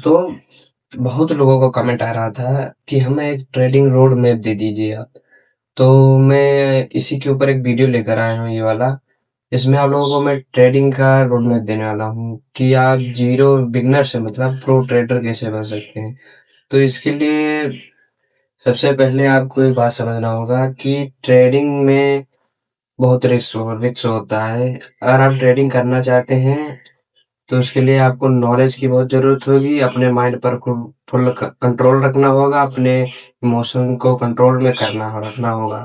दोस्तों, बहुत लोगों का कमेंट आ रहा था कि हमें एक ट्रेडिंग रोड मैप दे दीजिए आप। तो मैं इसी के ऊपर एक वीडियो लेकर आया हूँ ये वाला। इसमें आप लोगों को मैं ट्रेडिंग का रोड मैप देने वाला हूँ कि आप जीरो बिगनर से मतलब प्रो ट्रेडर कैसे बन सकते हैं। तो इसके लिए सबसे पहले आपको एक बात समझना होगा कि ट्रेडिंग में बहुत रिस्क होता है। अगर आप ट्रेडिंग करना चाहते हैं तो उसके लिए आपको नॉलेज की बहुत ज़रूरत होगी। अपने माइंड पर फुल कंट्रोल रखना होगा, अपने इमोशन को कंट्रोल में रखना होगा।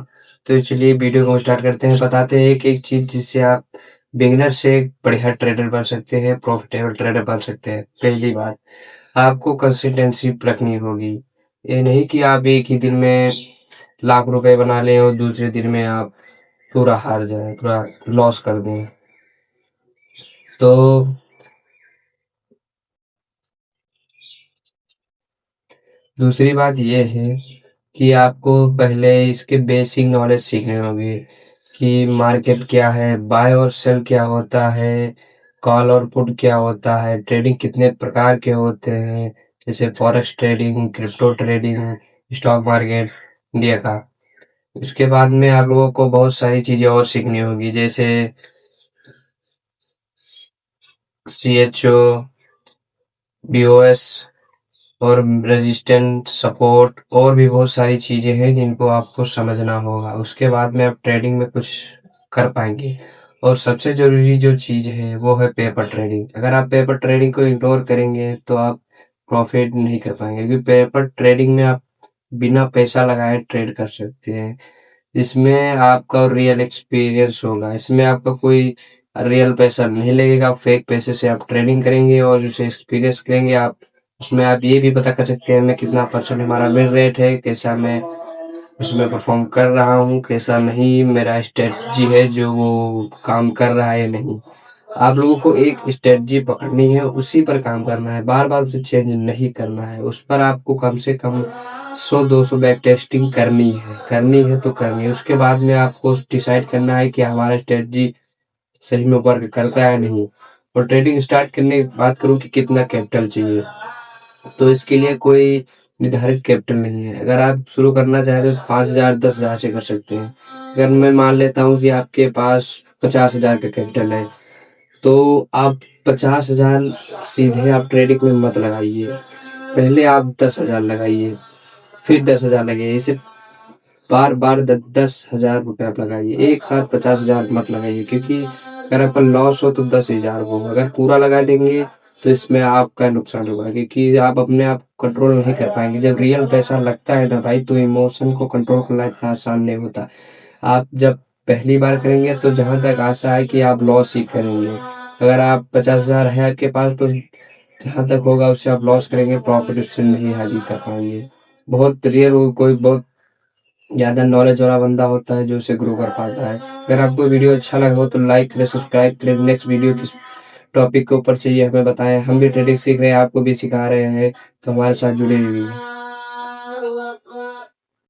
तो चलिए वीडियो को स्टार्ट करते हैं, बताते हैं एक-एक चीज़ जिससे आप बिगिनर से एक बढ़िया ट्रेडर बन सकते हैं, प्रॉफिटेबल ट्रेडर बन सकते हैं। पहली बात, आपको कंसिस्टेंसी रखनी होगी। ये नहीं कि आप एक ही दिन में लाख रुपए बना लें और दूसरे दिन में आप पूरा हार जाएँ, पूरा लॉस कर दें। तो दूसरी बात ये है कि आपको पहले इसके बेसिक नॉलेज सीखने होंगे कि मार्केट क्या है, बाय और सेल क्या होता है, कॉल और पुट क्या होता है, ट्रेडिंग कितने प्रकार के होते हैं, जैसे forex trading, crypto trading, stock market, India का। उसके बाद में आप लोगों को बहुत सारी चीज़ें और सीखनी होगी, जैसे CHO, BOS और रेजिस्टेंट सपोर्ट और भी बहुत सारी चीज़ें हैं जिनको आपको समझना होगा। उसके बाद में आप ट्रेडिंग में कुछ कर पाएंगे। और सबसे ज़रूरी जो चीज़ है वो है पेपर ट्रेडिंग। अगर आप पेपर ट्रेडिंग को इग्नोर करेंगे तो आप प्रॉफिट नहीं कर पाएंगे, क्योंकि पेपर ट्रेडिंग में आप बिना पैसा लगाए ट्रेड कर सकते हैं। इसमें आपका रियल एक्सपीरियंस होगा, इसमें आपका कोई रियल पैसा नहीं लगेगा। फेक पैसे से आप ट्रेडिंग करेंगे और उसे एक्सपीरियंस करेंगे आप। उसमें आप ये भी पता कर सकते हैं मैं कितना परसेंट हमारा विन रेट है, कैसा मैं उसमें परफॉर्म कर रहा हूँ, कैसा नहीं, मेरा स्ट्रेटजी है जो वो काम कर रहा है या नहीं। आप लोगों को एक स्ट्रेटजी पकड़नी है, उसी पर काम करना है, बार बार उसे चेंज नहीं करना है। उस पर आपको कम से कम 100-200 बैक टेस्टिंग करनी है तो करनी है। उसके बाद में आपको डिसाइड करना है कि हमारा स्ट्रेटजी सही में वर्क करता है नहीं। और ट्रेडिंग स्टार्ट करने की बात करूँ कि कितना कैपिटल चाहिए, तो इसके लिए कोई निर्धारित कैपिटल नहीं है। अगर आप शुरू करना चाहें तो 5,000 10,000 से कर सकते हैं। अगर मैं मान लेता हूँ कि आपके पास 50,000 का कैपिटल है, तो आप 50,000 सीधे आप ट्रेडिंग में मत लगाइए। पहले आप 10,000 लगाइए, फिर 10,000 लगाइए। इसे बार बार 10,000 रुपये आप लगाइए, एक साथ 50,000 मत लगाइए, क्योंकि अगर आपका लॉस हो तो 10,000 हो। अगर पूरा लगा देंगे तो इसमें आपका नुकसान होगा, क्योंकि आप अपने आप कंट्रोल नहीं कर पाएंगे। जब रियल पैसा लगता है ना भाई, तो इमोशन को कंट्रोल करना इतना आसान नहीं होता। आप जब पहली बार करेंगे तो जहां तक आशा है कि आप लॉस ही करेंगे। अगर आप 50,000 है आपके पास तो जहां तक होगा उससे आप लॉस करेंगे, प्रॉफिट उससे नहीं हासिल कर पाएंगे। बहुत रेयर कोई बहुत ज़्यादा नॉलेज वाला बंदा होता है जो उसे ग्रो कर पाता है। अगर आपको वीडियो अच्छा लगा हो तो लाइक करें, सब्सक्राइब करें। नेक्स्ट वीडियो किस टॉपिक के ऊपर चाहिए हमें बताएं, हम भी ट्रेडिंग सीख रहे हैं, आपको भी सिखा रहे हैं, तो हमारे साथ जुड़े रहिए।